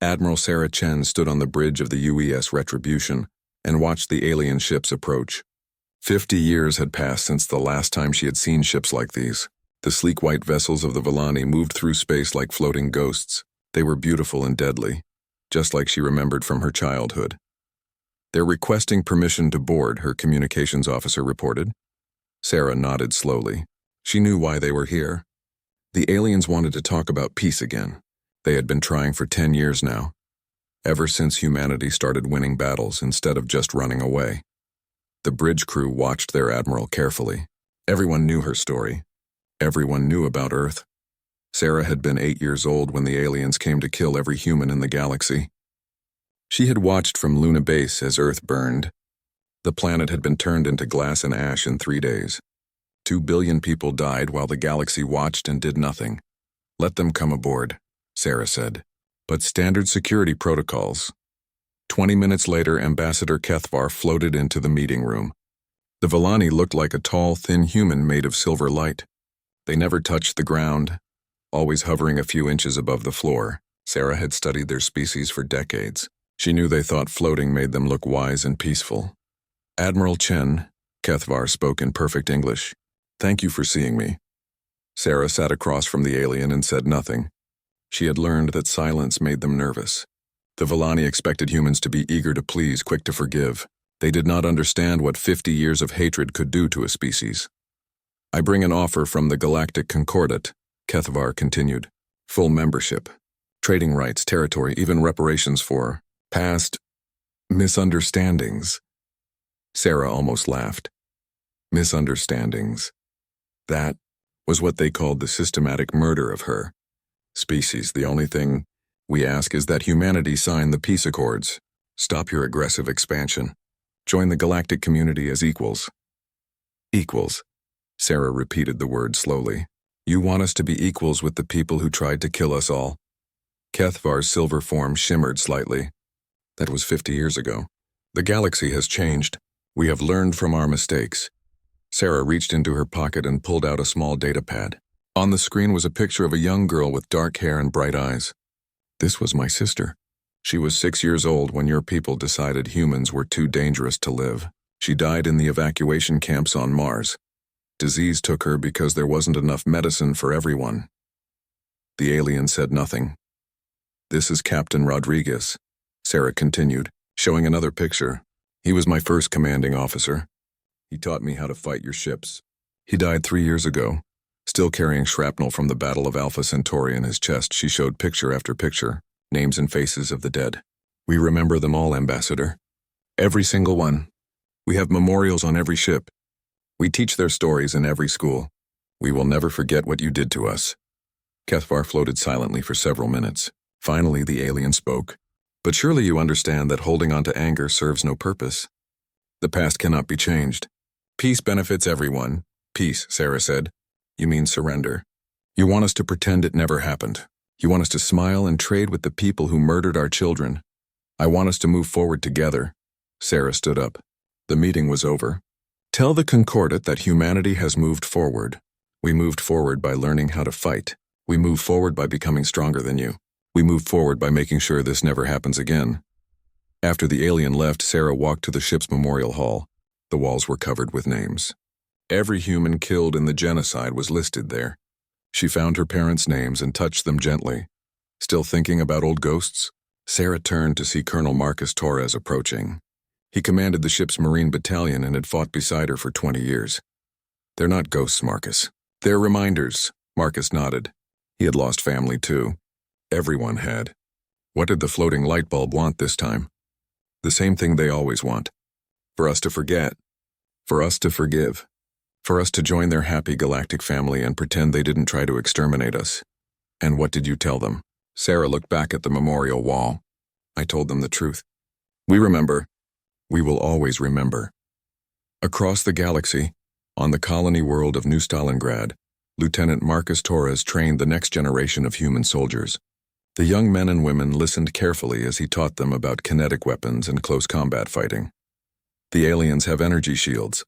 Admiral Sarah Chen stood on the bridge of the UES Retribution and watched the alien ships approach. 50 years had passed since the last time she had seen ships like these. The sleek white vessels of the Villani moved through space like floating ghosts. They were beautiful and deadly, just like she remembered from her childhood. "They're requesting permission to board," her communications officer reported. Sarah nodded slowly. She knew why they were here. The aliens wanted to talk about peace again. They had been trying for 10 years now, ever since humanity started winning battles instead of just running away. The bridge crew watched their admiral carefully. Everyone knew her story. Everyone knew about Earth. Sarah had been 8 years old when the aliens came to kill every human in the galaxy. She had watched from Luna Base as Earth burned. The planet had been turned into glass and ash in 3 days. 2 billion people died while the galaxy watched and did nothing. "Let them come aboard," Sarah said. "But standard security protocols." 20 minutes later, Ambassador Kethvar floated into the meeting room. The Villani looked like a tall, thin human made of silver light. They never touched the ground, always hovering a few inches above the floor. Sarah had studied their species for decades. She knew they thought floating made them look wise and peaceful. "Admiral Chen," Kethvar spoke in perfect English. "Thank you for seeing me." Sarah sat across from the alien and said nothing. She had learned that silence made them nervous. The Villani expected humans to be eager to please, quick to forgive. They did not understand what 50 years of hatred could do to a species. "I bring an offer from the Galactic Concordat," Kethvar continued. "Full membership, trading rights, territory, even reparations for past misunderstandings." Sarah almost laughed. Misunderstandings. That was what they called the systematic murder of her species. "The only thing we ask is that humanity sign the peace accords. Stop your aggressive expansion. Join the galactic community as equals." "Equals," Sarah repeated the word slowly. "You want us to be equals with the people who tried to kill us all?" Kethvar's silver form shimmered slightly. "That was 50 years ago. The galaxy has changed. We have learned from our mistakes." Sarah reached into her pocket and pulled out a small data pad. On the screen was a picture of a young girl with dark hair and bright eyes. "This was my sister. She was 6 years old when your people decided humans were too dangerous to live. She died in the evacuation camps on Mars. Disease took her because there wasn't enough medicine for everyone." The alien said nothing. "This is Captain Rodriguez," Sarah continued, showing another picture. "He was my first commanding officer. He taught me how to fight your ships. He died 3 years ago, still carrying shrapnel from the Battle of Alpha Centauri in his chest." She showed picture after picture, names and faces of the dead. "We remember them all, Ambassador. Every single one. We have memorials on every ship. We teach their stories in every school. We will never forget what you did to us." Kethvar floated silently for several minutes. Finally, the alien spoke. "But surely you understand that holding on to anger serves no purpose. The past cannot be changed. Peace benefits everyone." "Peace," Sarah said. "You mean surrender. You want us to pretend it never happened. You want us to smile and trade with the people who murdered our children. I want us to move forward together." Sarah stood up. The meeting was over. "Tell the Concordat that humanity has moved forward. We moved forward by learning how to fight. We moved forward by becoming stronger than you. We moved forward by making sure this never happens again." After the alien left, Sarah walked to the ship's memorial hall. The walls were covered with names. Every human killed in the genocide was listed there. She found her parents' names and touched them gently. Still thinking about old ghosts? Sarah turned to see Colonel Marcus Torres approaching. He commanded the ship's Marine battalion and had fought beside her for 20 years. "They're not ghosts, Marcus. They're reminders." Marcus nodded. He had lost family too. Everyone had. What did the floating light bulb want this time? The same thing they always want. For us to forget. For us to forgive. For us to join their happy galactic family and pretend they didn't try to exterminate us. "And what did you tell them?" Sarah looked back at the memorial wall. "I told them the truth. We remember. We will always remember." Across the galaxy, on the colony world of New Stalingrad, Lieutenant Marcus Torres trained the next generation of human soldiers. The young men and women listened carefully as he taught them about kinetic weapons and close combat fighting. "The aliens have energy shields,"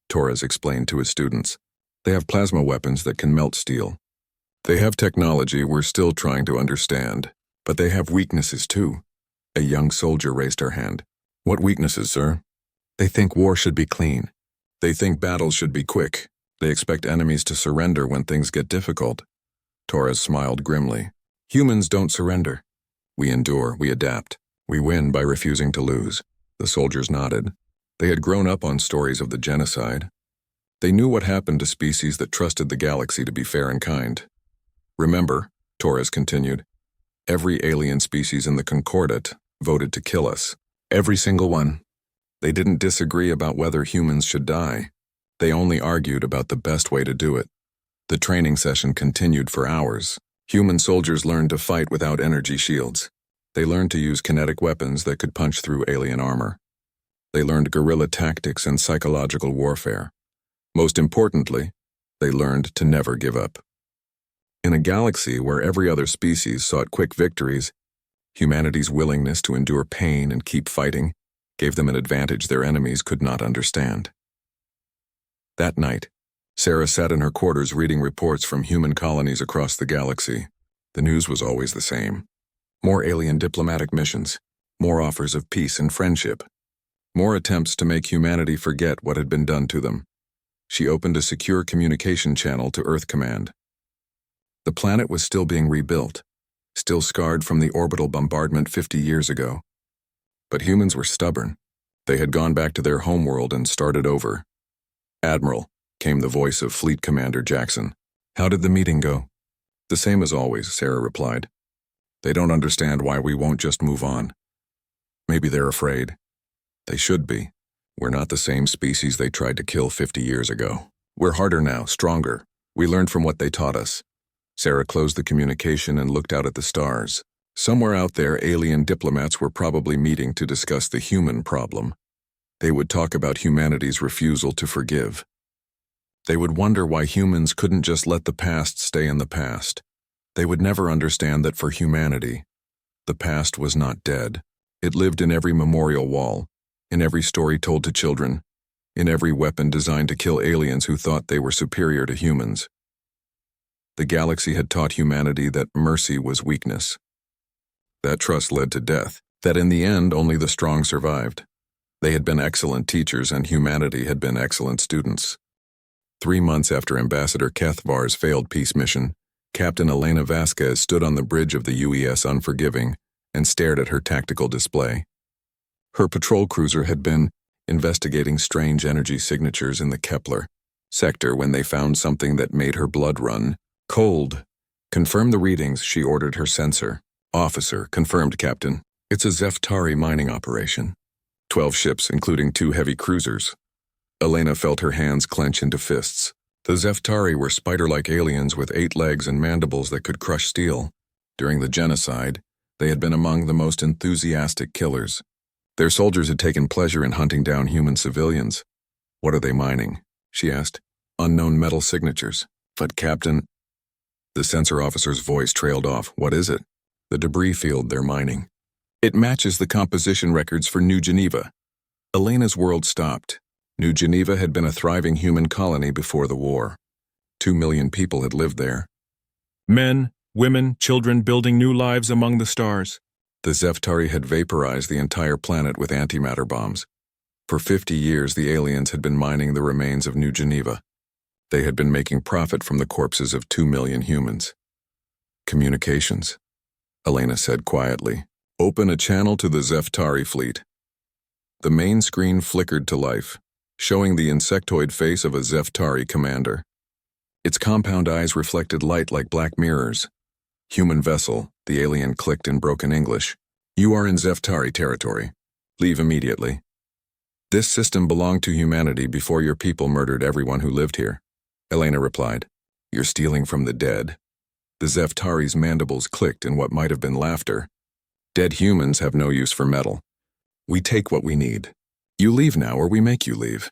Torres explained to his students. "They have plasma weapons that can melt steel. They have technology we're still trying to understand, But they have weaknesses too. A young soldier raised her hand. What weaknesses, sir? They think war should be clean. They think battles should be quick. They expect enemies to surrender when things get difficult. Torres smiled grimly. Humans don't surrender. We endure, we adapt. We win by refusing to lose. The soldiers nodded. They had grown up on stories of the genocide. They knew what happened to species that trusted the galaxy to be fair and kind. Remember, Torres continued, every alien species in the Concordat voted to kill us. Every single one. They didn't disagree about whether humans should die. They only argued about the best way to do it. The training session continued for hours. Human soldiers learned to fight without energy shields. They learned to use kinetic weapons that could punch through alien armor. They learned guerrilla tactics and psychological warfare. Most importantly, they learned to never give up. In a galaxy where every other species sought quick victories, humanity's willingness to endure pain and keep fighting gave them an advantage their enemies could not understand. That night, Sarah sat in her quarters reading reports from human colonies across the galaxy. The news was always the same. More alien diplomatic missions, more offers of peace and friendship, more attempts to make humanity forget what had been done to them. She opened a secure communication channel to Earth Command. The planet was still being rebuilt, still scarred from the orbital bombardment 50 years ago. But humans were stubborn. They had gone back to their homeworld and started over. Admiral, came the voice of Fleet Commander Jackson. How did the meeting go? The same as always, Sarah replied. They don't understand why we won't just move on. Maybe they're afraid. They should be. We're not the same species they tried to kill 50 years ago. We're harder now, stronger. We learned from what they taught us. Sarah closed the communication and looked out at the stars. Somewhere out there, alien diplomats were probably meeting to discuss the human problem. They would talk about humanity's refusal to forgive. They would wonder why humans couldn't just let the past stay in the past. They would never understand that for humanity, the past was not dead. It lived in every memorial wall, in every story told to children, in every weapon designed to kill aliens who thought they were superior to humans. The galaxy had taught humanity that mercy was weakness. That trust led to death, that in the end only the strong survived. They had been excellent teachers and humanity had been excellent students. 3 months after Ambassador Kethvar's failed peace mission, Captain Elena Vasquez stood on the bridge of the UES Unforgiving and stared at her tactical display. Her patrol cruiser had been investigating strange energy signatures in the Kepler sector when they found something that made her blood run cold. Confirm the readings, she ordered her sensor. Officer, confirmed, Captain. It's a Zeftari mining operation. 12 ships, including 2 heavy cruisers. Elena felt her hands clench into fists. The Zeftari were spider-like aliens with 8 legs and mandibles that could crush steel. During the genocide, they had been among the most enthusiastic killers. Their soldiers had taken pleasure in hunting down human civilians. What are they mining? She asked. Unknown metal signatures. But Captain... The sensor officer's voice trailed off. What is it? The debris field they're mining. It matches the composition records for New Geneva. Elena's world stopped. New Geneva had been a thriving human colony before the war. 2 million people had lived there. Men, women, children building new lives among the stars. The Zeftari had vaporized the entire planet with antimatter bombs. For 50 years, the aliens had been mining the remains of New Geneva. They had been making profit from the corpses of 2 million humans. Communications, Elena said quietly. Open a channel to the Zeftari fleet. The main screen flickered to life, showing the insectoid face of a Zeftari commander. Its compound eyes reflected light like black mirrors. Human vessel, the alien clicked in broken English. You are in Zeftari territory. Leave immediately. This system belonged to humanity before your people murdered everyone who lived here. Elena replied. You're stealing from the dead. The Zeftari's mandibles clicked in what might have been laughter. Dead humans have no use for metal. We take what we need. You leave now or we make you leave.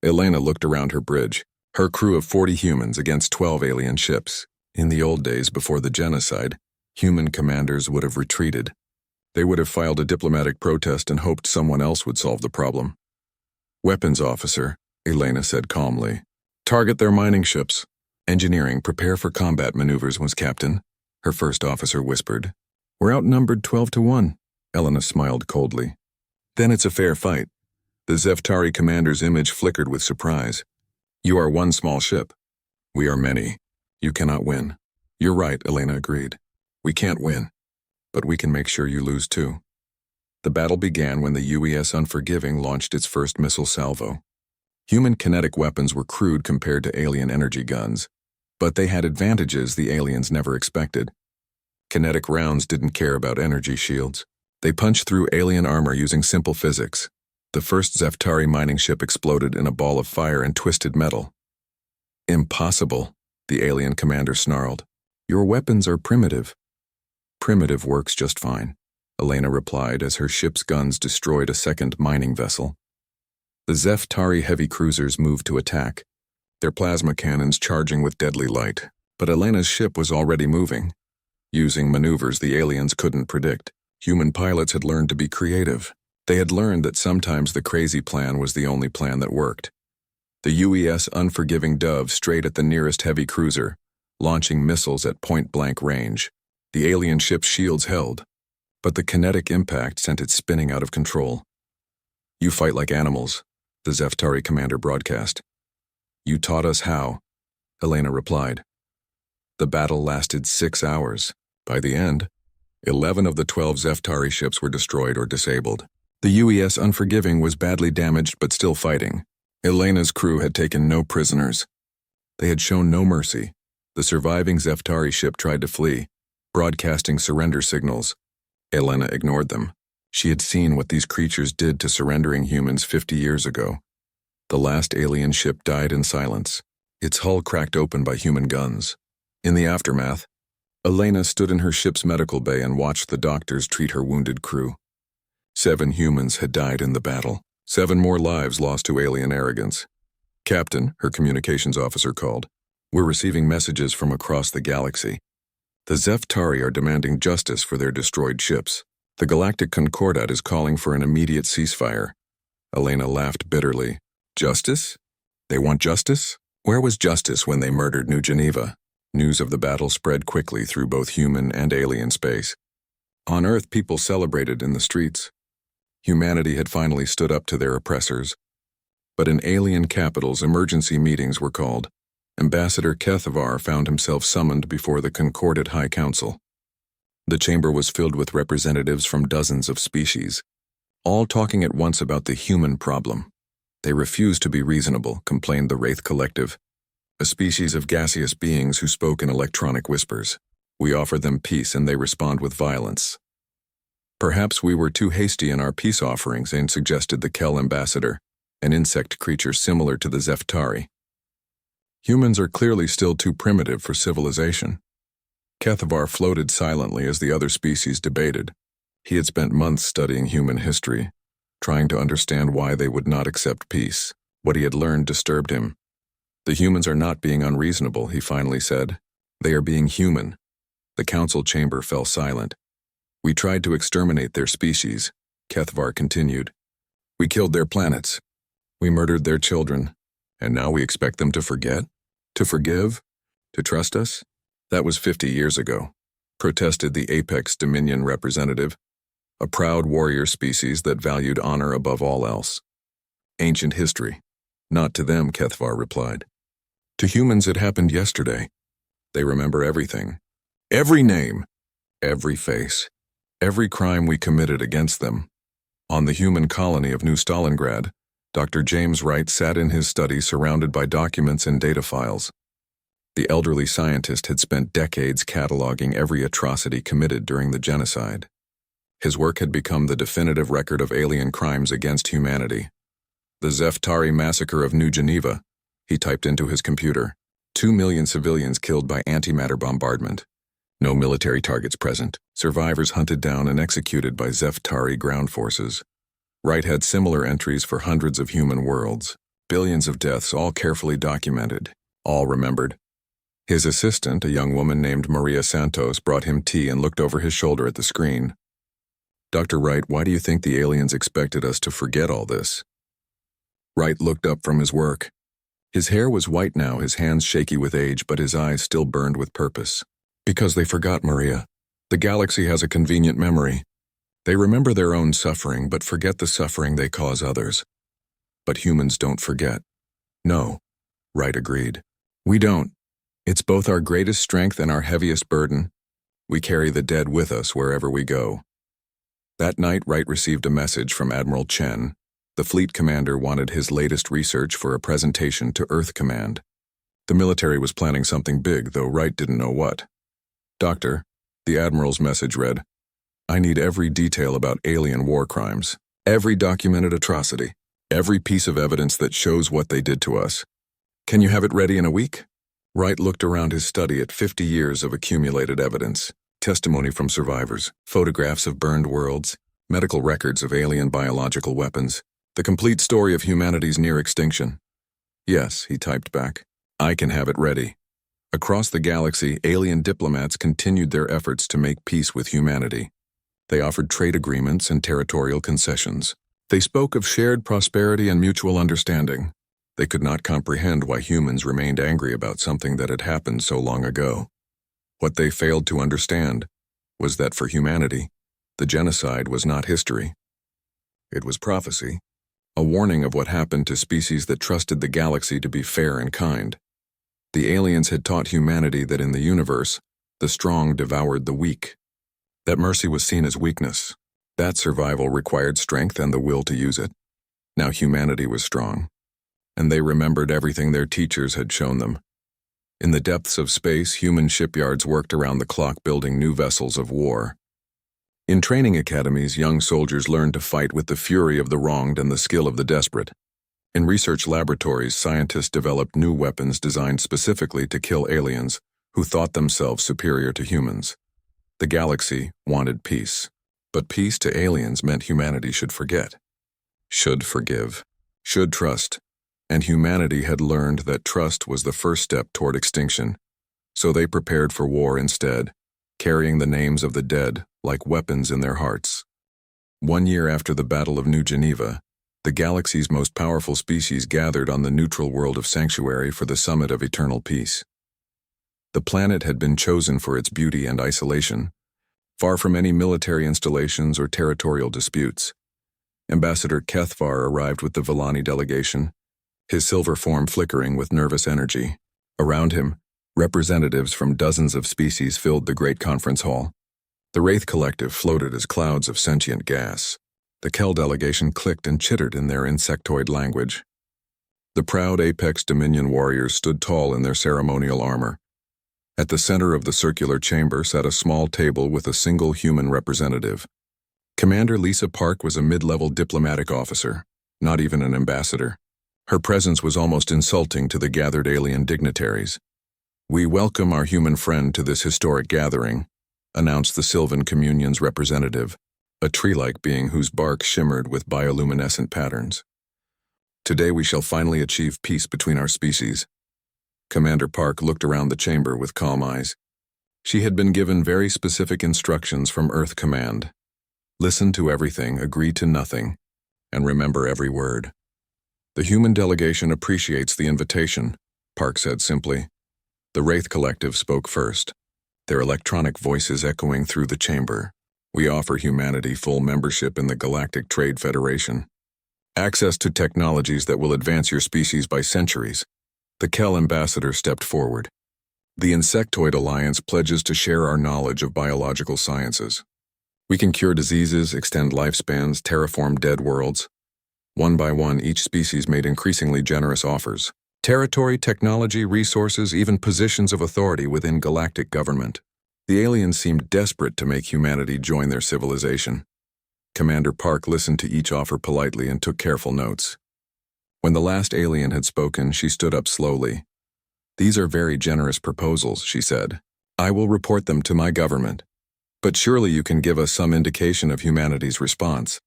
Elena looked around her bridge. Her crew of 40 humans against 12 alien ships. In the old days before the genocide, human commanders would have retreated. They would have filed a diplomatic protest and hoped someone else would solve the problem. Weapons officer, Elena said calmly. Target their mining ships. Engineering, prepare for combat maneuvers, was Captain, her first officer whispered. We're outnumbered 12-1, Elena smiled coldly. Then it's a fair fight. The Zeftari commander's image flickered with surprise. You are one small ship. We are many. You cannot win. You're right, Elena agreed. We can't win. But we can make sure you lose too. The battle began when the UES Unforgiving launched its first missile salvo. Human kinetic weapons were crude compared to alien energy guns, but they had advantages the aliens never expected. Kinetic rounds didn't care about energy shields. They punched through alien armor using simple physics. The first Zeftari mining ship exploded in a ball of fire and twisted metal. Impossible, the alien commander snarled. Your weapons are primitive. Primitive works just fine, Elena replied as her ship's guns destroyed a second mining vessel. The Zeftari heavy cruisers moved to attack, their plasma cannons charging with deadly light. But Elena's ship was already moving, using maneuvers the aliens couldn't predict. Human pilots had learned to be creative. They had learned that sometimes the crazy plan was the only plan that worked. The UES Unforgiving dove straight at the nearest heavy cruiser, launching missiles at point-blank range. The alien ship's shields held, but the kinetic impact sent it spinning out of control. You fight like animals, the Zeftari commander broadcast. You taught us how, Elena replied. The battle lasted 6 hours. By the end, 11 of the 12 Zeftari ships were destroyed or disabled. The UES Unforgiving was badly damaged but still fighting. Elena's crew had taken no prisoners. They had shown no mercy. The surviving Zeftari ship tried to flee, broadcasting surrender signals. Elena ignored them. She had seen what these creatures did to surrendering humans 50 years ago. The last alien ship died in silence, its hull cracked open by human guns. In the aftermath, Elena stood in her ship's medical bay and watched the doctors treat her wounded crew. 7 humans had died in the battle. 7 more lives lost to alien arrogance. Captain, her communications officer called. We're receiving messages from across the galaxy. The Zeftari are demanding justice for their destroyed ships. The Galactic Concordat is calling for an immediate ceasefire. Elena laughed bitterly. Justice? They want justice? Where was justice when they murdered New Geneva? News of the battle spread quickly through both human and alien space. On Earth, people celebrated in the streets. Humanity had finally stood up to their oppressors. But in alien capitals, emergency meetings were called. Ambassador Kethavar found himself summoned before the Concordat High Council. The chamber was filled with representatives from dozens of species, all talking at once about the human problem. They refused to be reasonable, complained the Wraith Collective, a species of gaseous beings who spoke in electronic whispers. We offer them peace and they respond with violence. Perhaps we were too hasty in our peace offerings, Ain suggested the Kel ambassador, an insect creature similar to the Zeftari. Humans are clearly still too primitive for civilization. Kethavar floated silently as the other species debated. He had spent months studying human history, trying to understand why they would not accept peace. What he had learned disturbed him. The humans are not being unreasonable, he finally said. They are being human. The council chamber fell silent. We tried to exterminate their species, Kethavar continued. We killed their planets. We murdered their children. And now we expect them to forget? To forgive? To trust us? That was 50 years ago, protested the Apex Dominion representative, a proud warrior species that valued honor above all else. Ancient history. Not to them, Kethavar replied. To humans it happened yesterday. They remember everything. Every name. Every face. Every crime we committed against them. On the human colony of New Stalingrad, Dr. James Wright sat in his study surrounded by documents and data files. The elderly scientist had spent decades cataloging every atrocity committed during the genocide. His work had become the definitive record of alien crimes against humanity. The Zeftari massacre of New Geneva, he typed into his computer. 2 million civilians killed by antimatter bombardment. No military targets present. Survivors hunted down and executed by Zeftari ground forces. Wright had similar entries for hundreds of human worlds. Billions of deaths, all carefully documented, all remembered. His assistant, a young woman named Maria Santos, brought him tea and looked over his shoulder at the screen. Dr. Wright, why do you think the aliens expected us to forget all this? Wright looked up from his work. His hair was white now, his hands shaky with age, but his eyes still burned with purpose. Because they forgot, Maria. The galaxy has a convenient memory. They remember their own suffering, but forget the suffering they cause others. But humans don't forget. No, Wright agreed. We don't. It's both our greatest strength and our heaviest burden. We carry the dead with us wherever we go. That night, Wright received a message from Admiral Chen. The fleet commander wanted his latest research for a presentation to Earth Command. The military was planning something big, though Wright didn't know what. Doctor, the Admiral's message read, I need every detail about alien war crimes, every documented atrocity, every piece of evidence that shows what they did to us. Can you have it ready in a week? Wright looked around his study at 50 years of accumulated evidence, testimony from survivors, photographs of burned worlds, medical records of alien biological weapons, the complete story of humanity's near extinction. Yes, he typed back. I can have it ready. Across the galaxy, alien diplomats continued their efforts to make peace with humanity. They offered trade agreements and territorial concessions. They spoke of shared prosperity and mutual understanding. They could not comprehend why humans remained angry about something that had happened so long ago. What they failed to understand was that for humanity, the genocide was not history. It was prophecy, a warning of what happened to species that trusted the galaxy to be fair and kind. The aliens had taught humanity that in the universe, the strong devoured the weak. That mercy was seen as weakness. That survival required strength and the will to use it. Now humanity was strong, and they remembered everything their teachers had shown them. In the depths of space, human shipyards worked around the clock building new vessels of war. In training academies, young soldiers learned to fight with the fury of the wronged and the skill of the desperate. In research laboratories, scientists developed new weapons designed specifically to kill aliens who thought themselves superior to humans. The galaxy wanted peace, but peace to aliens meant humanity should forget, should forgive, should trust, and humanity had learned that trust was the first step toward extinction, so they prepared for war instead, carrying the names of the dead like weapons in their hearts. 1 year after the Battle of New Geneva, the galaxy's most powerful species gathered on the neutral world of Sanctuary for the Summit of Eternal Peace. The planet had been chosen for its beauty and isolation, far from any military installations or territorial disputes. Ambassador Kethvar arrived with the Villani delegation, his silver form flickering with nervous energy. Around him, representatives from dozens of species filled the great conference hall. The Wraith Collective floated as clouds of sentient gas. The Kel delegation clicked and chittered in their insectoid language. The proud Apex Dominion warriors stood tall in their ceremonial armor. At the center of the circular chamber sat a small table with a single human representative. Commander Lisa Park was a mid-level diplomatic officer, not even an ambassador. Her presence was almost insulting to the gathered alien dignitaries. We welcome our human friend to this historic gathering, announced the Sylvan Communion's representative, a tree-like being whose bark shimmered with bioluminescent patterns. Today we shall finally achieve peace between our species. Commander Park looked around the chamber with calm eyes. She had been given very specific instructions from Earth Command. Listen to everything, agree to nothing, and remember every word. The human delegation appreciates the invitation, Park said simply. The Wraith Collective spoke first, their electronic voices echoing through the chamber. We offer humanity full membership in the Galactic Trade Federation. Access to technologies that will advance your species by centuries. The Kel ambassador stepped forward. The Insectoid Alliance pledges to share our knowledge of biological sciences. We can cure diseases, extend lifespans, terraform dead worlds. One by one, each species made increasingly generous offers. Territory, technology, resources, even positions of authority within galactic government. The aliens seemed desperate to make humanity join their civilization. Commander Park listened to each offer politely and took careful notes. When the last alien had spoken, she stood up slowly. These are very generous proposals, she said. I will report them to my government. But surely you can give us some indication of humanity's response,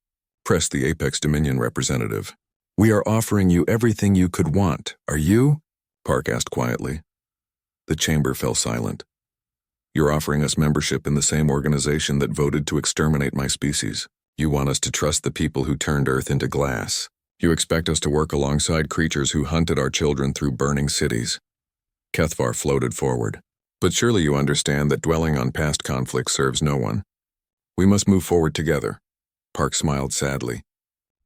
pressed the Apex Dominion representative. We are offering you everything you could want, are you? Park asked quietly. The chamber fell silent. You're offering us membership in the same organization that voted to exterminate my species. You want us to trust the people who turned Earth into glass. You expect us to work alongside creatures who hunted our children through burning cities. Kethvar floated forward. But surely you understand that dwelling on past conflicts serves no one. We must move forward together. Park smiled sadly.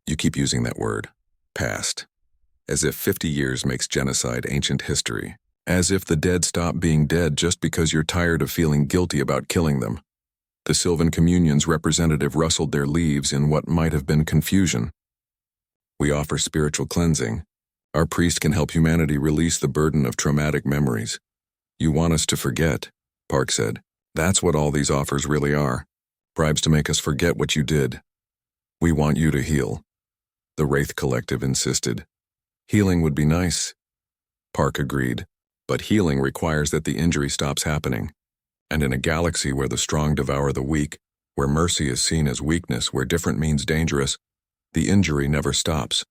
You keep using that word, past, as if 50 years makes genocide ancient history, as if the dead stop being dead just because you're tired of feeling guilty about killing them. The Sylvan Communion's representative rustled their leaves in what might have been confusion. We offer spiritual cleansing. Our priest can help humanity release the burden of traumatic memories. You want us to forget, Park said. That's what all these offers really are. Bribes to make us forget what you did. We want you to heal. The Wraith Collective insisted. Healing would be nice. Park agreed, but healing requires that the injury stops happening. And in a galaxy where the strong devour the weak, where mercy is seen as weakness, where different means dangerous, the injury never stops.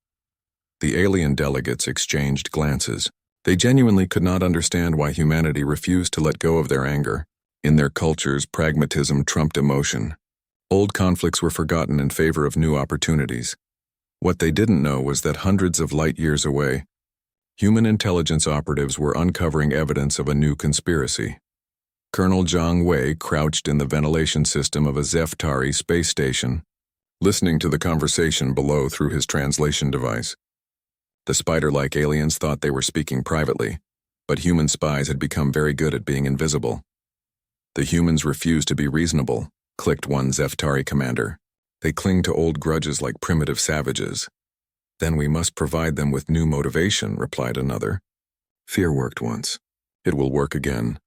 The alien delegates exchanged glances. They genuinely could not understand why humanity refused to let go of their anger. In their cultures, pragmatism trumped emotion. Old conflicts were forgotten in favor of new opportunities. What they didn't know was that hundreds of light years away, human intelligence operatives were uncovering evidence of a new conspiracy. Colonel Zhang Wei crouched in the ventilation system of a Zeftari space station, listening to the conversation below through his translation device. The spider-like aliens thought they were speaking privately, but human spies had become very good at being invisible. The humans refused to be reasonable, clicked one Zeftari commander. They cling to old grudges like primitive savages. Then we must provide them with new motivation, replied another. Fear worked once. It will work again.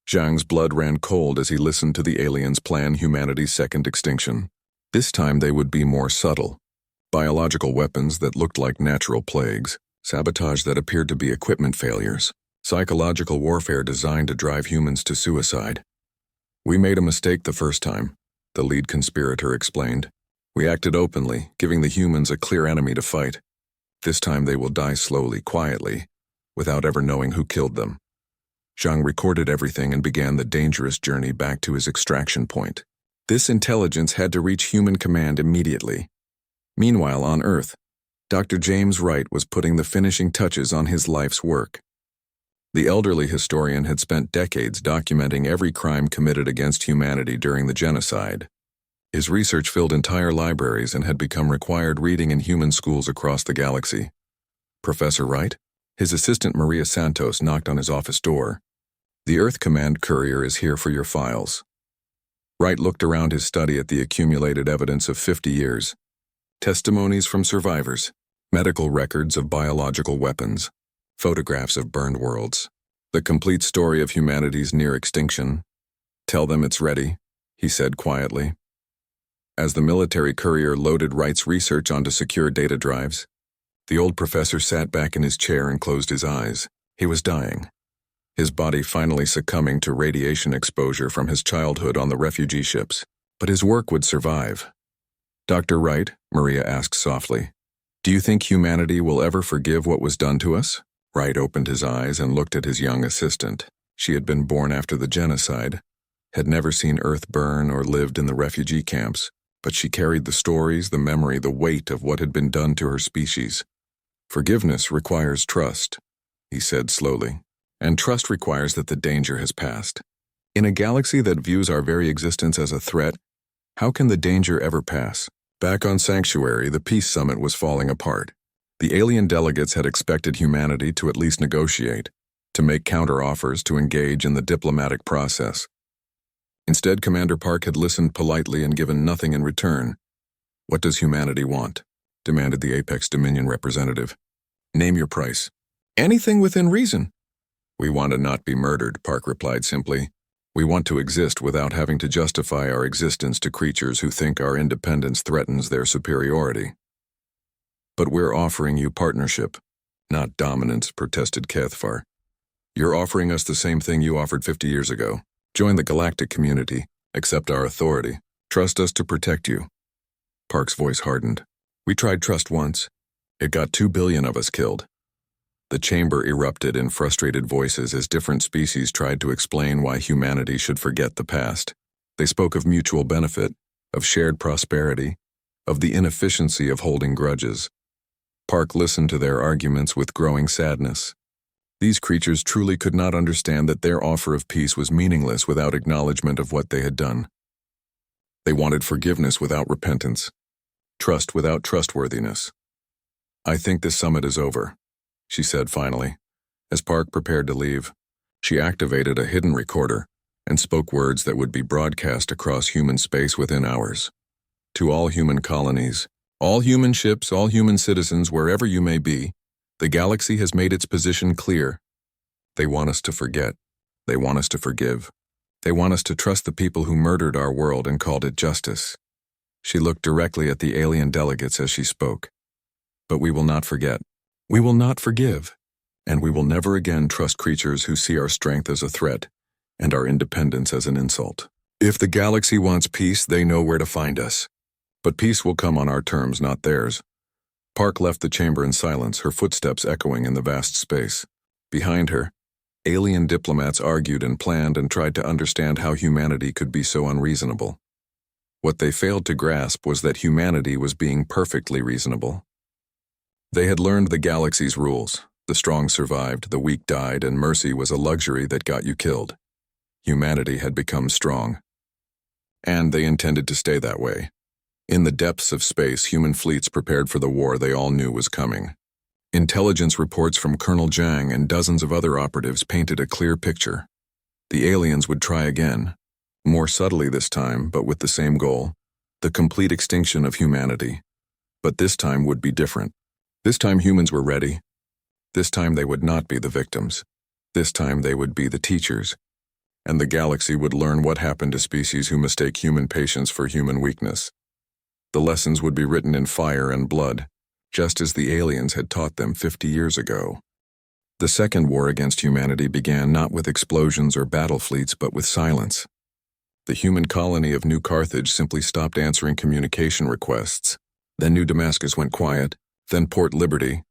Zhang's blood ran cold as he listened to the aliens plan humanity's second extinction. This time they would be more subtle. Biological weapons that looked like natural plagues, sabotage that appeared to be equipment failures, psychological warfare designed to drive humans to suicide. We made a mistake the first time, the lead conspirator explained. We acted openly, giving the humans a clear enemy to fight. This time they will die slowly, quietly, without ever knowing who killed them. Zhang recorded everything and began the dangerous journey back to his extraction point. This intelligence had to reach human command immediately. Meanwhile, on Earth, Dr. James Wright was putting the finishing touches on his life's work. The elderly historian had spent decades documenting every crime committed against humanity during the genocide. His research filled entire libraries and had become required reading in human schools across the galaxy. Professor Wright? His assistant Maria Santos knocked on his office door. The Earth Command courier is here for your files. Wright looked around his study at the accumulated evidence of 50 years. Testimonies from survivors, medical records of biological weapons, photographs of burned worlds, the complete story of humanity's near extinction. Tell them it's ready, he said quietly. As the military courier loaded Wright's research onto secure data drives, the old professor sat back in his chair and closed his eyes. He was dying, his body finally succumbing to radiation exposure from his childhood on the refugee ships. But his work would survive. Dr. Wright, Maria asked softly, do you think humanity will ever forgive what was done to us? Wright opened his eyes and looked at his young assistant. She had been born after the genocide, had never seen Earth burn or lived in the refugee camps, but she carried the stories, the memory, the weight of what had been done to her species. Forgiveness requires trust, he said slowly, and trust requires that the danger has passed. In a galaxy that views our very existence as a threat, how can the danger ever pass? Back on Sanctuary, the Peace Summit was falling apart. The alien delegates had expected humanity to at least negotiate, to make counter-offers, to engage in the diplomatic process. Instead, Commander Park had listened politely and given nothing in return. What does humanity want? Demanded the Apex Dominion representative. Name your price. Anything within reason. We want to not be murdered, Park replied simply. We want to exist without having to justify our existence to creatures who think our independence threatens their superiority. But we're offering you partnership, not dominance, protested Cathfar. You're offering us the same thing you offered 50 years ago. Join the galactic community, accept our authority, trust us to protect you. Park's voice hardened. We tried trust once. It got 2 billion of us killed. The chamber erupted in frustrated voices as different species tried to explain why humanity should forget the past. They spoke of mutual benefit, of shared prosperity, of the inefficiency of holding grudges. Park listened to their arguments with growing sadness. These creatures truly could not understand that their offer of peace was meaningless without acknowledgement of what they had done. They wanted forgiveness without repentance, trust without trustworthiness. "I think this summit is over," she said finally. As Park prepared to leave, she activated a hidden recorder and spoke words that would be broadcast across human space within hours. "To all human colonies, all human ships, all human citizens, wherever you may be, the galaxy has made its position clear. They want us to forget. They want us to forgive. They want us to trust the people who murdered our world and called it justice." She looked directly at the alien delegates as she spoke. "But we will not forget. We will not forgive. And we will never again trust creatures who see our strength as a threat and our independence as an insult. If the galaxy wants peace, they know where to find us. But peace will come on our terms, not theirs." Park left the chamber in silence, her footsteps echoing in the vast space. Behind her, alien diplomats argued and planned and tried to understand how humanity could be so unreasonable. What they failed to grasp was that humanity was being perfectly reasonable. They had learned the galaxy's rules. The strong survived, the weak died, and mercy was a luxury that got you killed. Humanity had become strong. And they intended to stay that way. In the depths of space, human fleets prepared for the war they all knew was coming. Intelligence reports from Colonel Zhang and dozens of other operatives painted a clear picture. The aliens would try again, more subtly this time, but with the same goal: the complete extinction of humanity. But this time would be different. This time humans were ready. This time they would not be the victims. This time they would be the teachers. And the galaxy would learn what happened to species who mistake human patience for human weakness. The lessons would be written in fire and blood, just as the aliens had taught them 50 years ago. The second war against humanity began not with explosions or battle fleets, but with silence. The human colony of New Carthage simply stopped answering communication requests. Then New Damascus went quiet, then Port Liberty.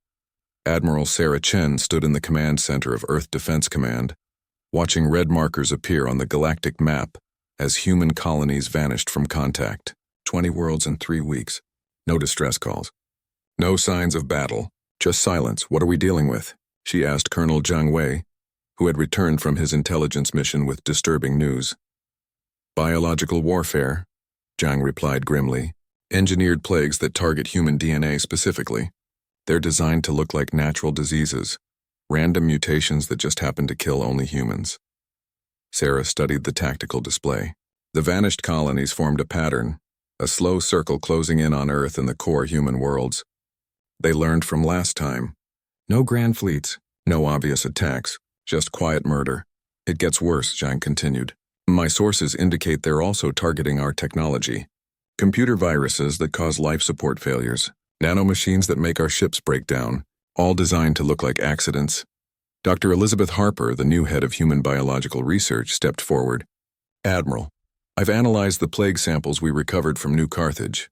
Admiral Sarah Chen stood in the command center of Earth Defense Command, watching red markers appear on the galactic map as human colonies vanished from contact. 20 worlds in 3 weeks. No distress calls. No signs of battle. Just silence. What are we dealing with? She asked Colonel Zhang Wei, who had returned from his intelligence mission with disturbing news. "Biological warfare," Zhang replied grimly. "Engineered plagues that target human DNA specifically. They're designed to look like natural diseases, random mutations that just happen to kill only humans." Sarah studied the tactical display. The vanished colonies formed a pattern, a slow circle closing in on Earth and the core human worlds. They learned from last time. No grand fleets, no obvious attacks, just quiet murder. "It gets worse," Zhang continued. "My sources indicate they're also targeting our technology. Computer viruses that cause life support failures, nanomachines that make our ships break down, all designed to look like accidents." Dr. Elizabeth Harper, the new head of human biological research, stepped forward. "Admiral, I've analyzed the plague samples we recovered from New Carthage.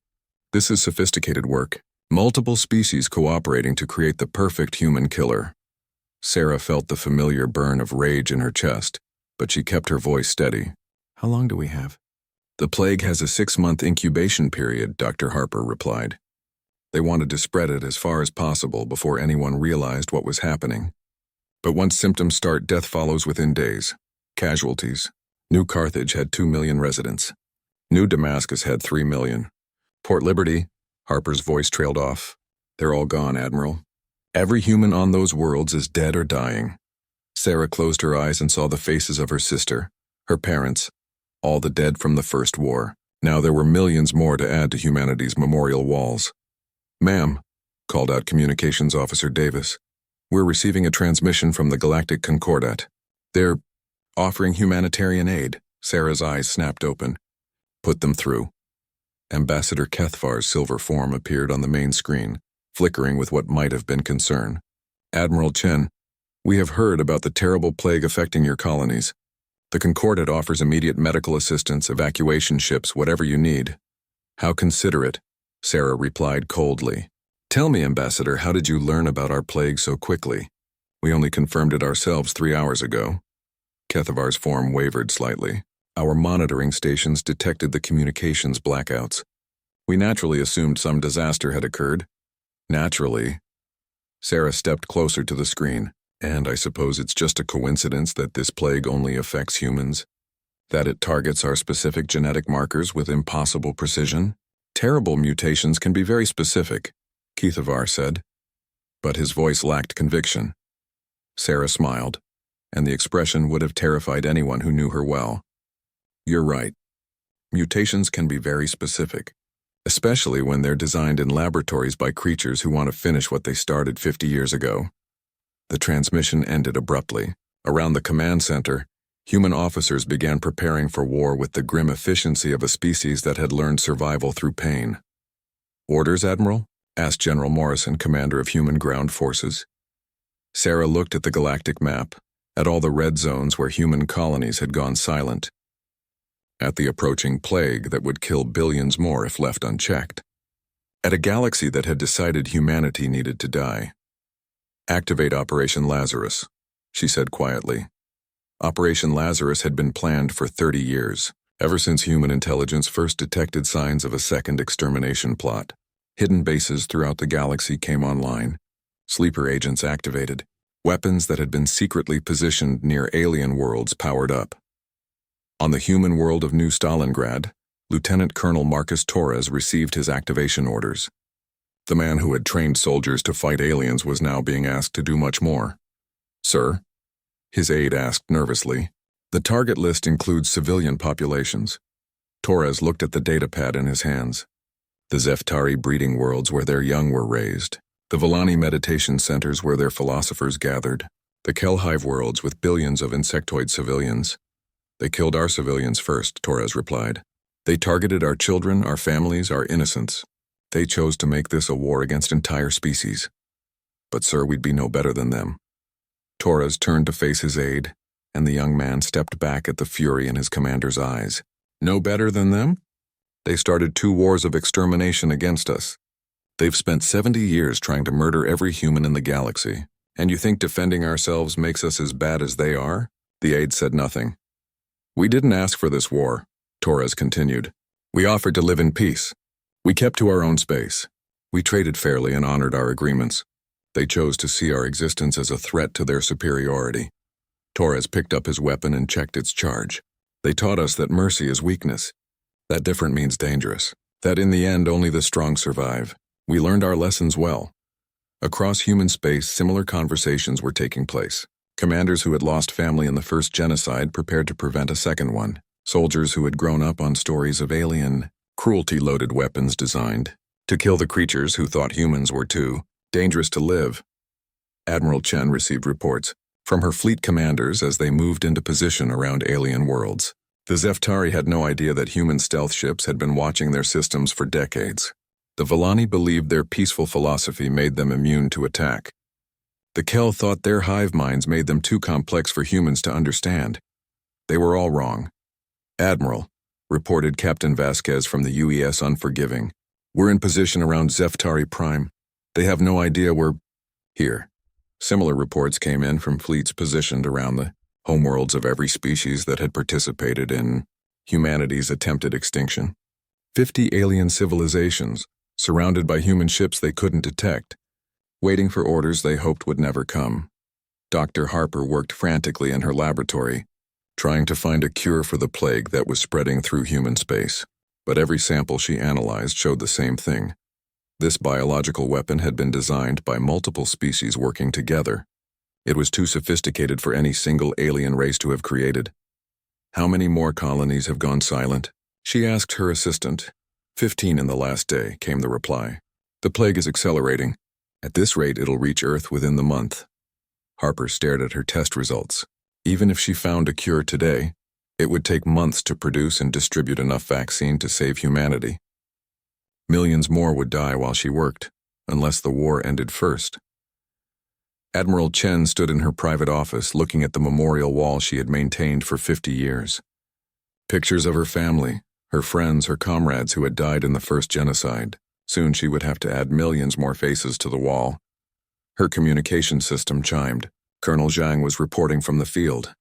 This is sophisticated work, multiple species cooperating to create the perfect human killer." Sarah felt the familiar burn of rage in her chest, but she kept her voice steady. "How long do we have?" "The plague has a 6-month incubation period," Dr. Harper replied. They wanted to spread it as far as possible before anyone realized what was happening. But once symptoms start, death follows within days. Casualties. New Carthage had 2 million residents. New Damascus had 3 million. Port Liberty, Harper's voice trailed off. "They're all gone, Admiral. Every human on those worlds is dead or dying." Sarah closed her eyes and saw the faces of her sister, her parents, all the dead from the First War. Now there were millions more to add to humanity's memorial walls. "Ma'am," called out Communications Officer Davis, "we're receiving a transmission from the Galactic Concordat. They're offering humanitarian aid." Sarah's eyes snapped open. "Put them through." Ambassador Kethvar's silver form appeared on the main screen, flickering with what might have been concern. "Admiral Chen, we have heard about the terrible plague affecting your colonies. The Concordat offers immediate medical assistance, evacuation ships, whatever you need." "How considerate," Sarah replied coldly. "Tell me, Ambassador, how did you learn about our plague so quickly? We only confirmed it ourselves 3 hours ago." Kethavar's form wavered slightly. "Our monitoring stations detected the communications blackouts. We naturally assumed some disaster had occurred." "Naturally." Sarah stepped closer to the screen. And I suppose it's just a coincidence that this plague only affects humans? That it targets our specific genetic markers with impossible precision? Terrible mutations can be very specific, Keithavar said. But his voice lacked conviction. Sarah smiled, and the expression would have terrified anyone who knew her well. You're right. Mutations can be very specific, especially when they're designed in laboratories by creatures who want to finish what they started 50 years ago. The transmission ended abruptly. Around the command center, human officers began preparing for war with the grim efficiency of a species that had learned survival through pain. Orders, Admiral? Asked General Morrison, commander of human ground forces. Sarah looked at the galactic map, at all the red zones where human colonies had gone silent, at the approaching plague that would kill billions more if left unchecked, at a galaxy that had decided humanity needed to die. Activate Operation Lazarus, she said quietly. Operation Lazarus had been planned for 30 years, ever since human intelligence first detected signs of a second extermination plot. Hidden bases throughout the galaxy came online, sleeper agents activated, weapons that had been secretly positioned near alien worlds powered up. On the human world of New Stalingrad, Lieutenant Colonel Marcus Torres received his activation orders. The man who had trained soldiers to fight aliens was now being asked to do much more. Sir? His aide asked nervously. The target list includes civilian populations. Torres looked at the datapad in his hands. The Zeftari breeding worlds where their young were raised, the Volani meditation centers where their philosophers gathered, the Kelhive worlds with billions of insectoid civilians. They killed our civilians first, Torres replied. They targeted our children, our families, our innocents. They chose to make this a war against entire species. But sir, we'd be no better than them. Torres turned to face his aide, and the young man stepped back at the fury in his commander's eyes. No better than them? They started 2 wars of extermination against us. They've spent 70 years trying to murder every human in the galaxy. And you think defending ourselves makes us as bad as they are? The aide said nothing. We didn't ask for this war, Torres continued. We offered to live in peace. We kept to our own space. We traded fairly and honored our agreements. They chose to see our existence as a threat to their superiority. Torres picked up his weapon and checked its charge. They taught us that mercy is weakness. That different means dangerous. That in the end only the strong survive. We learned our lessons well. Across human space, similar conversations were taking place. Commanders who had lost family in the first genocide prepared to prevent a second one. Soldiers who had grown up on stories of alien, cruelty-loaded weapons designed to kill the creatures who thought humans were too dangerous to live. Admiral Chen received reports from her fleet commanders as they moved into position around alien worlds. The Zeftari had no idea that human stealth ships had been watching their systems for decades. The Volani believed their peaceful philosophy made them immune to attack. The Kel thought their hive minds made them too complex for humans to understand. They were all wrong. Admiral, reported Captain Vasquez from the UES Unforgiving, we're in position around Zeftari Prime. They have no idea we're here. Similar reports came in from fleets positioned around the homeworlds of every species that had participated in humanity's attempted extinction. 50 alien civilizations, surrounded by human ships they couldn't detect, waiting for orders they hoped would never come. Dr. Harper worked frantically in her laboratory, trying to find a cure for the plague that was spreading through human space. But every sample she analyzed showed the same thing. This biological weapon had been designed by multiple species working together. It was too sophisticated for any single alien race to have created. How many more colonies have gone silent? She asked her assistant. 15 in the last day, came the reply. The plague is accelerating. At this rate, it'll reach Earth within the month. Harper stared at her test results. Even if she found a cure today, it would take months to produce and distribute enough vaccine to save humanity. Millions more would die while she worked, unless the war ended first. Admiral Chen stood in her private office looking at the memorial wall she had maintained for 50 years. Pictures of her family, her friends, her comrades who had died in the first genocide. Soon she would have to add millions more faces to the wall. Her communication system chimed. Colonel Zhang was reporting from the field.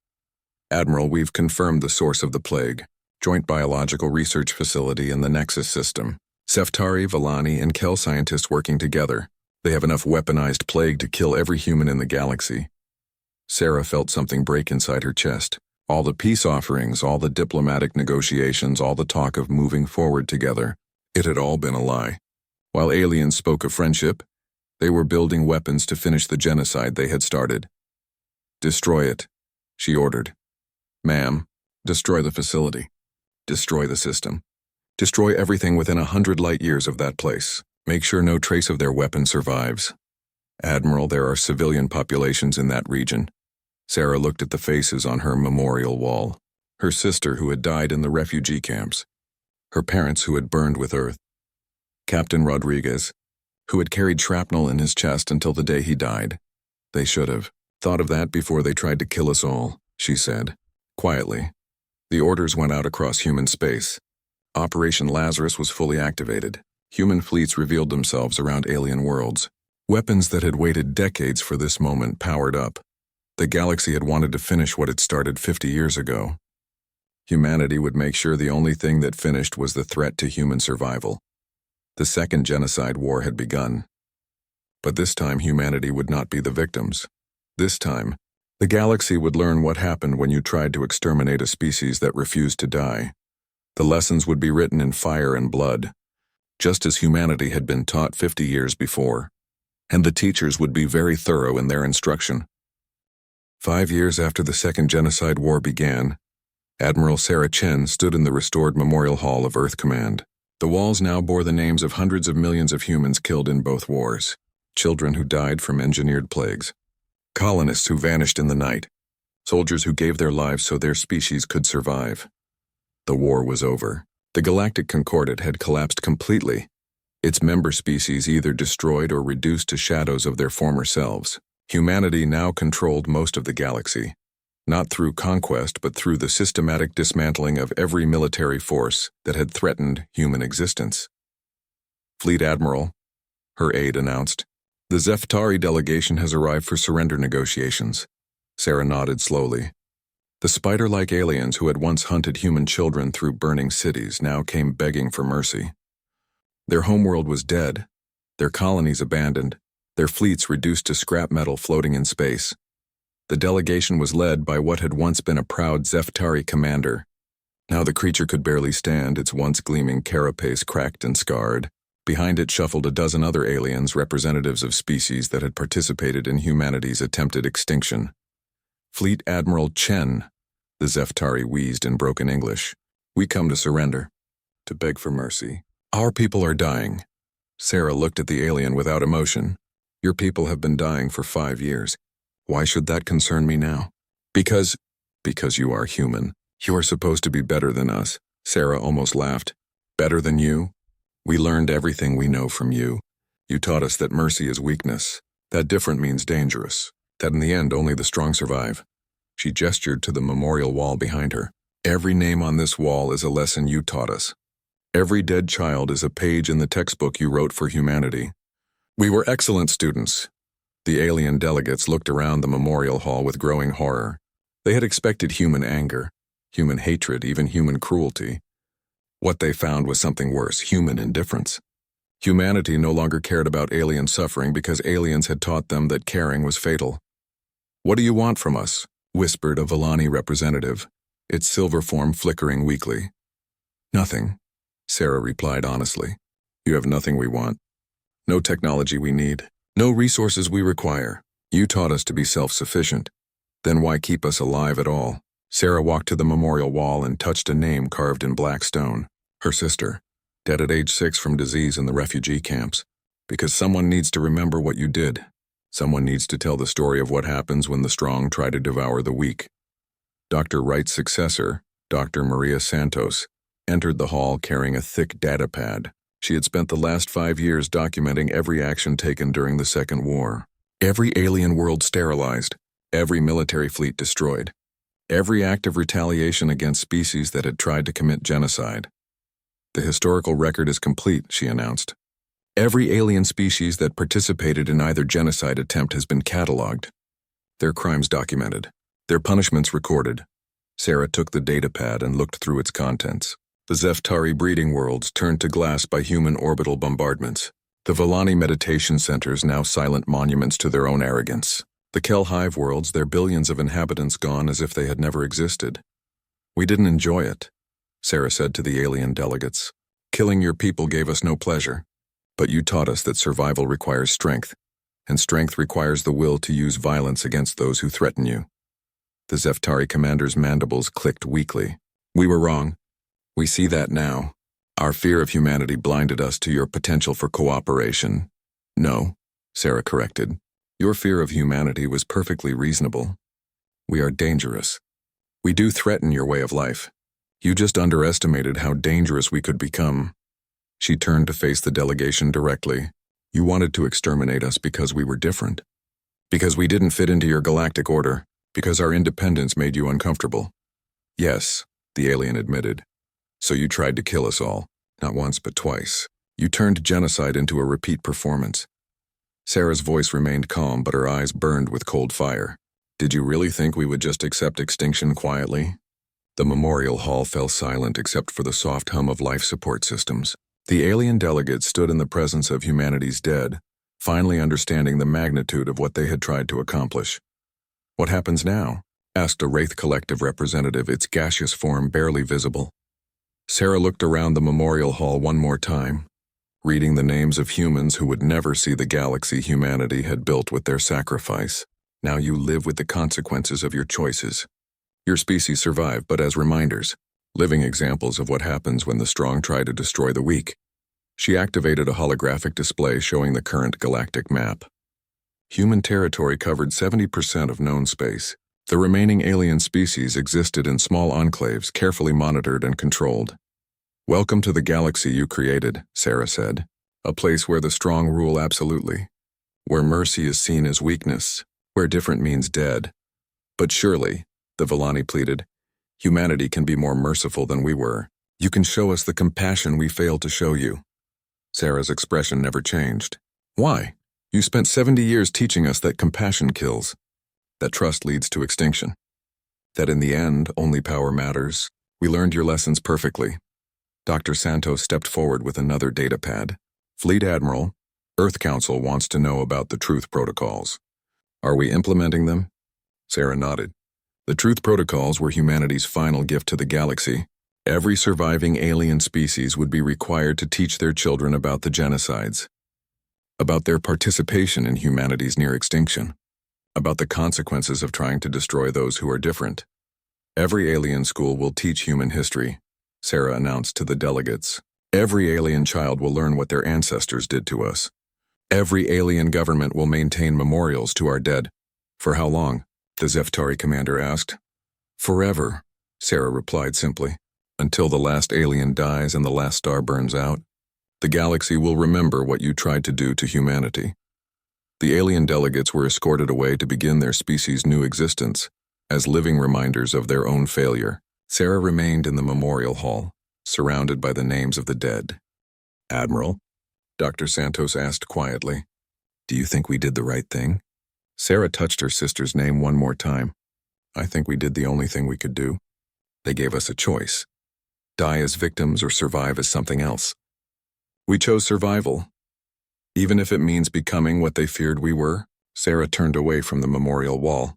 Admiral, we've confirmed the source of the plague. Joint Biological Research Facility in the Nexus system. Zeftari, Volani, and Kel scientists working together. They have enough weaponized plague to kill every human in the galaxy. Sarah felt something break inside her chest. All the peace offerings, all the diplomatic negotiations, all the talk of moving forward together. It had all been a lie. While aliens spoke of friendship, they were building weapons to finish the genocide they had started. "Destroy it," she ordered. "Ma'am, destroy the facility. Destroy the system. Destroy everything within 100 light years of that place. Make sure no trace of their weapon survives. Admiral, there are civilian populations in that region." Sarah looked at the faces on her memorial wall. Her sister who had died in the refugee camps. Her parents who had burned with earth. Captain Rodriguez, who had carried shrapnel in his chest until the day he died. "They should have thought of that before they tried to kill us all," she said, quietly. The orders went out across human space. Operation Lazarus was fully activated. Human fleets revealed themselves around alien worlds. Weapons that had waited decades for this moment powered up. The galaxy had wanted to finish what it started 50 years ago. Humanity would make sure the only thing that finished was the threat to human survival. The second genocide war had begun. But this time humanity would not be the victims. This time, the galaxy would learn what happened when you tried to exterminate a species that refused to die. The lessons would be written in fire and blood, just as humanity had been taught 50 years before. And the teachers would be very thorough in their instruction. 5 years after the Second Genocide War began, Admiral Sarah Chen stood in the restored Memorial Hall of Earth Command. The walls now bore the names of hundreds of millions of humans killed in both wars, children who died from engineered plagues, colonists who vanished in the night, soldiers who gave their lives so their species could survive. The war was over. The Galactic Concordat had collapsed completely, its member species either destroyed or reduced to shadows of their former selves. Humanity now controlled most of the galaxy, not through conquest but through the systematic dismantling of every military force that had threatened human existence. "Fleet Admiral," her aide announced, "the Zeftari delegation has arrived for surrender negotiations." Sarah nodded slowly. The spider-like aliens who had once hunted human children through burning cities now came begging for mercy. Their homeworld was dead, their colonies abandoned, their fleets reduced to scrap metal floating in space. The delegation was led by what had once been a proud Zeftari commander. Now the creature could barely stand, its once gleaming carapace cracked and scarred. Behind it shuffled a dozen other aliens, representatives of species that had participated in humanity's attempted extinction. "Fleet Admiral Chen," the Zeftari wheezed in broken English. "We come to surrender, to beg for mercy. Our people are dying." Sarah looked at the alien without emotion. "Your people have been dying for 5 years. Why should that concern me now?" Because you are human. You are supposed to be better than us." Sarah almost laughed. "Better than you? We learned everything we know from you. You taught us that mercy is weakness, that different means dangerous, that in the end only the strong survive." She gestured to the memorial wall behind her. "Every name on this wall is a lesson you taught us. Every dead child is a page in the textbook you wrote for humanity. We were excellent students." The alien delegates looked around the memorial hall with growing horror. They had expected human anger, human hatred, even human cruelty. What they found was something worse, human indifference. Humanity no longer cared about alien suffering because aliens had taught them that caring was fatal. "What do you want from us?" whispered a Villani representative, its silver form flickering weakly. "Nothing," Sarah replied honestly. "You have nothing we want. No technology we need. No resources we require. You taught us to be self-sufficient. Then why keep us alive at all?" Sarah walked to the memorial wall and touched a name carved in black stone. Her sister, dead at age 6 from disease in the refugee camps. Because someone needs to remember what you did. Someone needs to tell the story of what happens when the strong try to devour the weak. Dr. Wright's successor, Dr. Maria Santos, entered the hall carrying a thick data pad. She had spent the last 5 years documenting every action taken during the Second War. Every alien world sterilized, every military fleet destroyed, every act of retaliation against species that had tried to commit genocide. "The historical record is complete," she announced. "Every alien species that participated in either genocide attempt has been cataloged. Their crimes documented, their punishments recorded." Sarah took the datapad and looked through its contents. The Zeftari breeding worlds turned to glass by human orbital bombardments. The Villani meditation centers now silent monuments to their own arrogance. The Kel Hive worlds, their billions of inhabitants gone as if they had never existed. We didn't enjoy it, Sarah said to the alien delegates. Killing your people gave us no pleasure. But you taught us that survival requires strength, and strength requires the will to use violence against those who threaten you. The Zeftari commander's mandibles clicked weakly. We were wrong. We see that now. Our fear of humanity blinded us to your potential for cooperation. No, Sarah corrected. Your fear of humanity was perfectly reasonable. We are dangerous. We do threaten your way of life. You just underestimated how dangerous we could become. She turned to face the delegation directly. You wanted to exterminate us because we were different. Because we didn't fit into your galactic order. Because our independence made you uncomfortable. Yes, the alien admitted. So you tried to kill us all, not once but twice. You turned genocide into a repeat performance. Sarah's voice remained calm, but her eyes burned with cold fire. Did you really think we would just accept extinction quietly? The memorial hall fell silent except for the soft hum of life support systems. The alien delegates stood in the presence of humanity's dead, finally understanding the magnitude of what they had tried to accomplish. What happens now? Asked a Wraith Collective representative, its gaseous form barely visible. Sarah looked around the memorial hall one more time, reading the names of humans who would never see the galaxy humanity had built with their sacrifice. Now you live with the consequences of your choices. Your species survived, but as reminders, living examples of what happens when the strong try to destroy the weak. She activated a holographic display showing the current galactic map. Human territory covered 70% of known space. The remaining alien species existed in small enclaves carefully monitored and controlled. Welcome to the galaxy you created, Sarah said. A place where the strong rule absolutely. Where mercy is seen as weakness. Where different means dead. But surely, the Villani pleaded, humanity can be more merciful than we were. You can show us the compassion we failed to show you. Sarah's expression never changed. Why? You spent 70 years teaching us that compassion kills. That trust leads to extinction. That in the end, only power matters. We learned your lessons perfectly. Dr. Santos stepped forward with another data pad. Fleet Admiral, Earth Council wants to know about the Truth Protocols. Are we implementing them? Sarah nodded. The Truth Protocols were humanity's final gift to the galaxy. Every surviving alien species would be required to teach their children about the genocides. About their participation in humanity's near extinction. About the consequences of trying to destroy those who are different. Every alien school will teach human history, Sarah announced to the delegates. Every alien child will learn what their ancestors did to us. Every alien government will maintain memorials to our dead. For how long? The Zeftari commander asked. Forever, Sarah replied simply. Until the last alien dies and the last star burns out. The galaxy will remember what you tried to do to humanity. The alien delegates were escorted away to begin their species' new existence, as living reminders of their own failure. Sarah remained in the memorial hall, surrounded by the names of the dead. Admiral, Dr. Santos asked quietly, do you think we did the right thing? Sarah touched her sister's name one more time. I think we did the only thing we could do. They gave us a choice. Die as victims or survive as something else. We chose survival. Even if it means becoming what they feared we were. Sarah turned away from the memorial wall.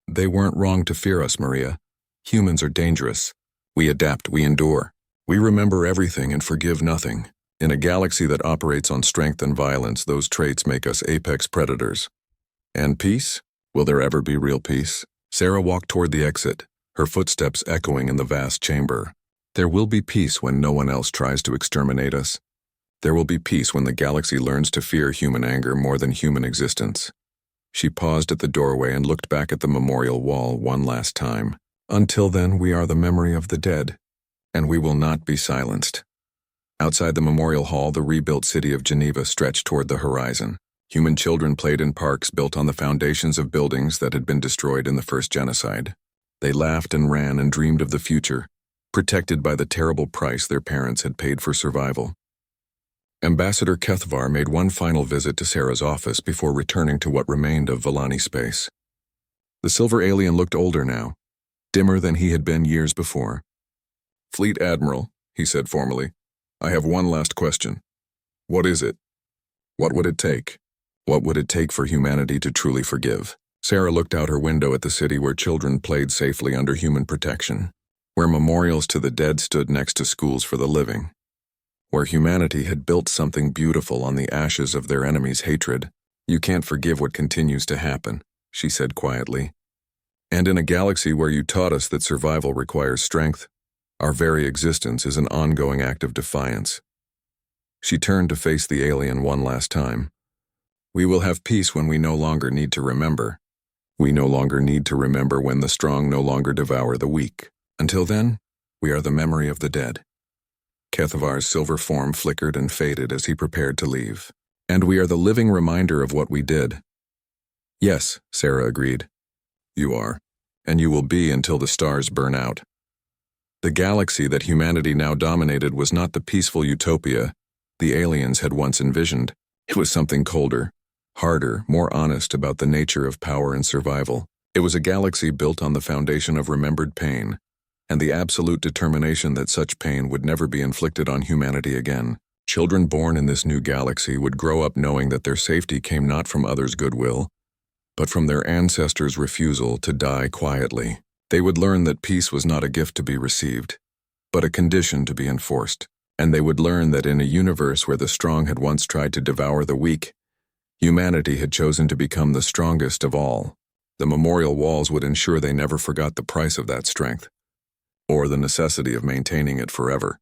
They weren't wrong to fear us, Maria. Humans are dangerous. We adapt, we endure. We remember everything and forgive nothing. In a galaxy that operates on strength and violence, those traits make us apex predators. And peace? Will there ever be real peace? Sarah walked toward the exit, her footsteps echoing in the vast chamber. There will be peace when no one else tries to exterminate us. There will be peace when the galaxy learns to fear human anger more than human existence. She paused at the doorway and looked back at the memorial wall one last time. Until then, we are the memory of the dead, and we will not be silenced. Outside the memorial hall, the rebuilt city of Geneva stretched toward the horizon. Human children played in parks built on the foundations of buildings that had been destroyed in the first genocide. They laughed and ran and dreamed of the future, protected by the terrible price their parents had paid for survival. Ambassador Kethvar made one final visit to Sarah's office before returning to what remained of Villani space. The silver alien looked older now, dimmer than he had been years before. Fleet Admiral, he said formally, I have one last question. What is it? What would it take? What would it take for humanity to truly forgive? Sarah looked out her window at the city where children played safely under human protection, where memorials to the dead stood next to schools for the living, where humanity had built something beautiful on the ashes of their enemies' hatred. "You can't forgive what continues to happen," she said quietly. "And in a galaxy where you taught us that survival requires strength, our very existence is an ongoing act of defiance." She turned to face the alien one last time. "We will have peace when we no longer need to remember. We no longer need to remember when the strong no longer devour the weak. Until then, we are the memory of the dead." Kethavar's silver form flickered and faded as he prepared to leave. "And we are the living reminder of what we did." "Yes," Sarah agreed. "You are. And you will be until the stars burn out." The galaxy that humanity now dominated was not the peaceful utopia the aliens had once envisioned. It was something colder, harder, more honest about the nature of power and survival. It was a galaxy built on the foundation of remembered pain, and the absolute determination that such pain would never be inflicted on humanity again. Children born in this new galaxy would grow up knowing that their safety came not from others' goodwill, but from their ancestors' refusal to die quietly. They would learn that peace was not a gift to be received, but a condition to be enforced. And they would learn that in a universe where the strong had once tried to devour the weak, humanity had chosen to become the strongest of all. The memorial walls would ensure they never forgot the price of that strength, or the necessity of maintaining it forever.